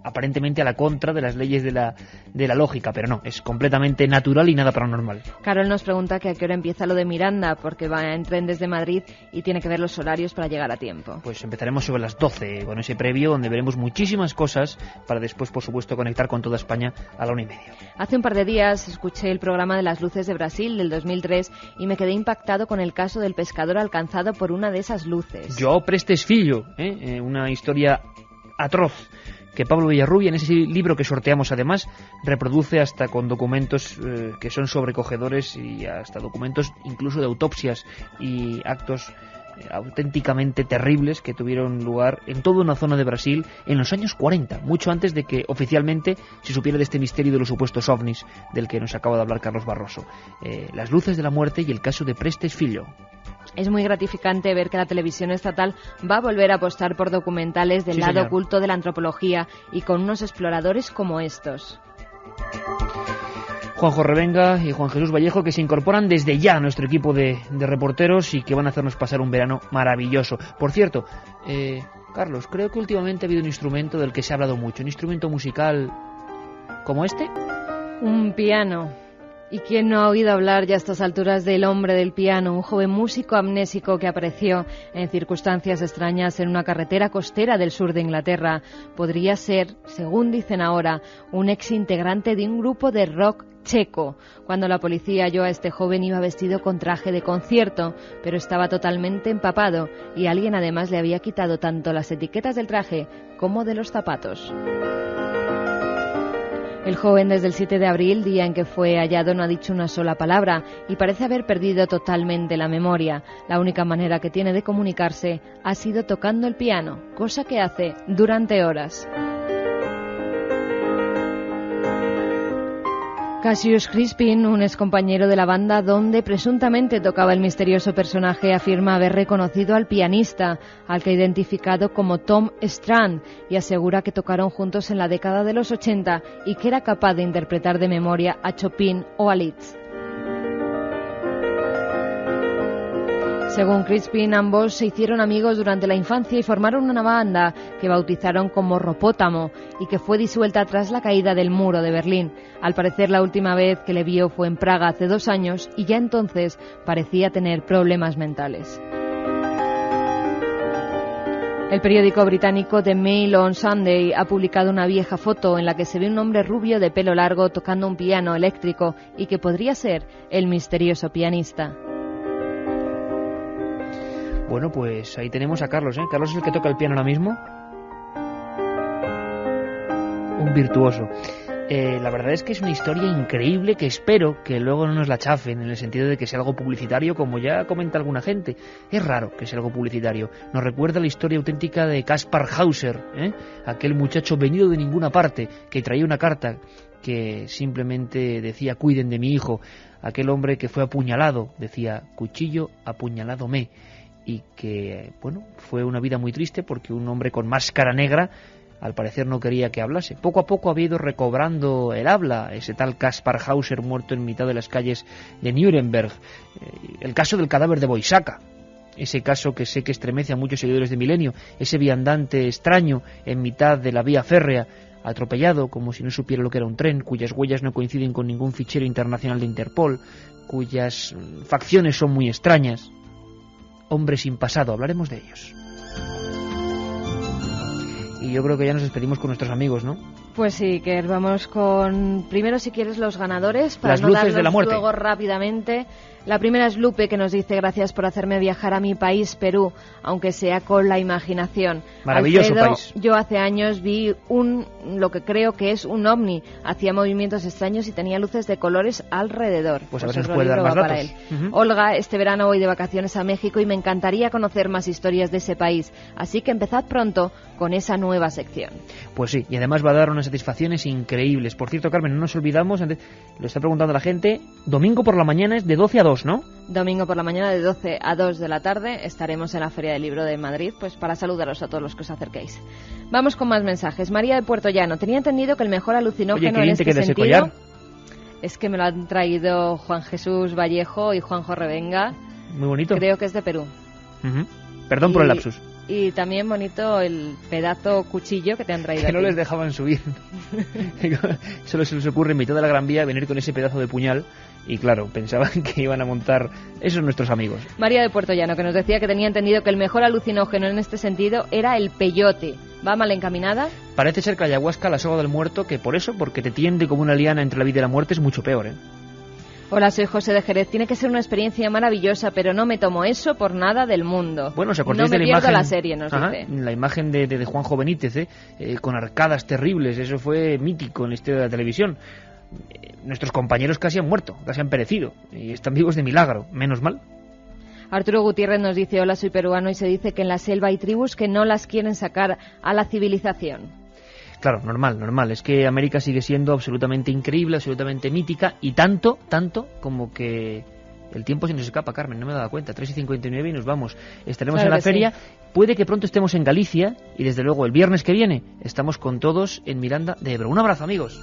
aparentemente a la contra de las leyes de la lógica, pero no, es completamente natural y nada paranormal.
Carol nos pregunta que a qué hora empieza lo de Miranda, porque va en tren desde Madrid y tiene que ver los horarios para llegar a tiempo.
Pues empezaremos sobre las 12 con ese previo, donde veremos muchísimas cosas para después, por supuesto, conectar con toda España a la 1:30.
Hace un par de días escuché el programa de las luces de Brasil del 2003 y me quedé impactado con el caso del pescador alcanzado por una de esas luces.
João Prestes Filho, una historia atroz que Pablo Villarrubia, en ese libro que sorteamos además, reproduce hasta con documentos que son sobrecogedores y hasta documentos incluso de autopsias y actos auténticamente terribles que tuvieron lugar en toda una zona de Brasil en los años 40, mucho antes de que oficialmente se supiera de este misterio de los supuestos ovnis del que nos acaba de hablar Carlos Barroso. Las luces de la muerte y el caso de Prestes Filho.
Es muy gratificante ver que la televisión estatal va a volver a apostar por documentales del lado oculto de la antropología y con unos exploradores como estos.
Juanjo Revenga y Juan Jesús Vallejo, que se incorporan desde ya a nuestro equipo de reporteros y que van a hacernos pasar un verano maravilloso. Por cierto, Carlos, creo que últimamente ha habido un instrumento del que se ha hablado mucho, un instrumento musical como este.
Un piano. ¿Y quién no ha oído hablar ya a estas alturas del hombre del piano, un joven músico amnésico que apareció en circunstancias extrañas en una carretera costera del sur de Inglaterra? Podría ser, según dicen ahora, un ex integrante de un grupo de rock checo. Cuando la policía halló a este joven iba vestido con traje de concierto, pero estaba totalmente empapado y alguien además le había quitado tanto las etiquetas del traje como de los zapatos. El joven desde el 7 de abril, día en que fue hallado, no ha dicho una sola palabra y parece haber perdido totalmente la memoria. La única manera que tiene de comunicarse ha sido tocando el piano, cosa que hace durante horas. Cassius Crispin, un excompañero de la banda donde presuntamente tocaba el misterioso personaje, afirma haber reconocido al pianista, al que ha identificado como Tom Strand, y asegura que tocaron juntos en la década de los 80 y que era capaz de interpretar de memoria a Chopin o a Liszt. Según Crispin, ambos se hicieron amigos durante la infancia y formaron una banda que bautizaron como Ropótamo y que fue disuelta tras la caída del muro de Berlín. Al parecer, la última vez que le vio fue en Praga hace 2 años y ya entonces parecía tener problemas mentales. El periódico británico The Mail on Sunday ha publicado una vieja foto en la que se ve un hombre rubio de pelo largo tocando un piano eléctrico y que podría ser el misterioso pianista.
Bueno, pues ahí tenemos a Carlos, ¿eh? Carlos es el que toca el piano ahora mismo. Un virtuoso. La verdad es que es una historia increíble que espero que luego no nos la chafen, en el sentido de que sea algo publicitario, como ya comenta alguna gente. Es raro que sea algo publicitario. Nos recuerda la historia auténtica de Kaspar Hauser, aquel muchacho venido de ninguna parte, que traía una carta que simplemente decía: cuiden de mi hijo. Aquel hombre que fue apuñalado, decía: cuchillo apuñaládome. Y que, bueno, fue una vida muy triste porque un hombre con máscara negra al parecer no quería que hablase. Poco a poco había ido recobrando el habla, ese tal Kaspar Hauser muerto en mitad de las calles de Nuremberg. El caso del cadáver de Boisaka, ese caso que sé que estremece a muchos seguidores de Milenio, ese viandante extraño en mitad de la vía férrea, atropellado como si no supiera lo que era un tren, cuyas huellas no coinciden con ningún fichero internacional de Interpol, cuyas facciones son muy extrañas. Hombres sin pasado, hablaremos de ellos. Y yo creo que ya nos despedimos con nuestros amigos, ¿no?
Pues sí, que vamos con primero, si quieres, los ganadores para
Las
no
luces
darlos
de la muerte.
luego rápidamente. La primera es Lupe, que nos dice: gracias por hacerme viajar a mi país, Perú, aunque sea con la imaginación.
Maravilloso
Alfredo,
país.
Yo hace años vi lo que creo que es un ovni. Hacía movimientos extraños y tenía luces de colores alrededor.
Pues a ver si nos
otro
puede dar
libro
más
va para
datos.
él. Olga, este verano voy de vacaciones a México y me encantaría conocer más historias de ese país. Así que empezad pronto con esa nueva sección.
Pues sí, y además va a dar unas satisfacciones increíbles. Por cierto, Carmen, no nos olvidamos, antes, lo está preguntando la gente, domingo por la mañana es de 12 a 2, ¿no?
Domingo por la mañana de 12 a 2 de la tarde estaremos en la Feria del Libro de Madrid, pues para saludaros a todos los que os acerquéis. Vamos con más mensajes. María de Puerto Llano: tenía entendido que el mejor
Oye,
alucinógeno
qué
en
bien te
este
queda ese
sentido
collar.
es que me lo han traído Juan Jesús Vallejo y Juanjo Revenga.
Muy bonito.
Creo que es de Perú.
Ujú. Perdón por el lapsus.
Y también bonito el pedazo cuchillo que te han traído.
Que no
a ti.
les dejaban subir. Solo se les ocurre en mitad de la Gran Vía venir con ese pedazo de puñal y claro, pensaban que iban a montar esos nuestros amigos.
María de Puerto Llano, que nos decía que tenía entendido que el mejor alucinógeno en este sentido era el peyote. ¿Va mal encaminada?
Parece ser que la ayahuasca, la soga del muerto, que porque te tiende como una liana entre la vida y la muerte, es mucho peor, ¿eh?
Hola, soy José de Jerez. Tiene que ser una experiencia maravillosa, pero no me tomo eso por nada del mundo.
Bueno, ¿os
no
acordáis
me
de la
pierdo
imagen?
la serie, nos
Ajá,
dice.
la imagen de Juanjo Benítez, con arcadas terribles, eso fue mítico en la historia de la televisión. Nuestros compañeros casi han muerto, casi han perecido, y están vivos de milagro, menos mal.
Arturo Gutiérrez nos dice: hola, soy peruano, y se dice que en la selva hay tribus que no las quieren sacar a la civilización.
Claro, normal. Es que América sigue siendo absolutamente increíble, absolutamente mítica, y tanto como que el tiempo se nos escapa, Carmen, no me he dado cuenta. 3:59 y nos vamos. Estaremos
Claro
en la
que
feria.
sí.
Puede que pronto estemos en Galicia, y desde luego el viernes que viene estamos con todos en Miranda de Ebro. Un abrazo, amigos.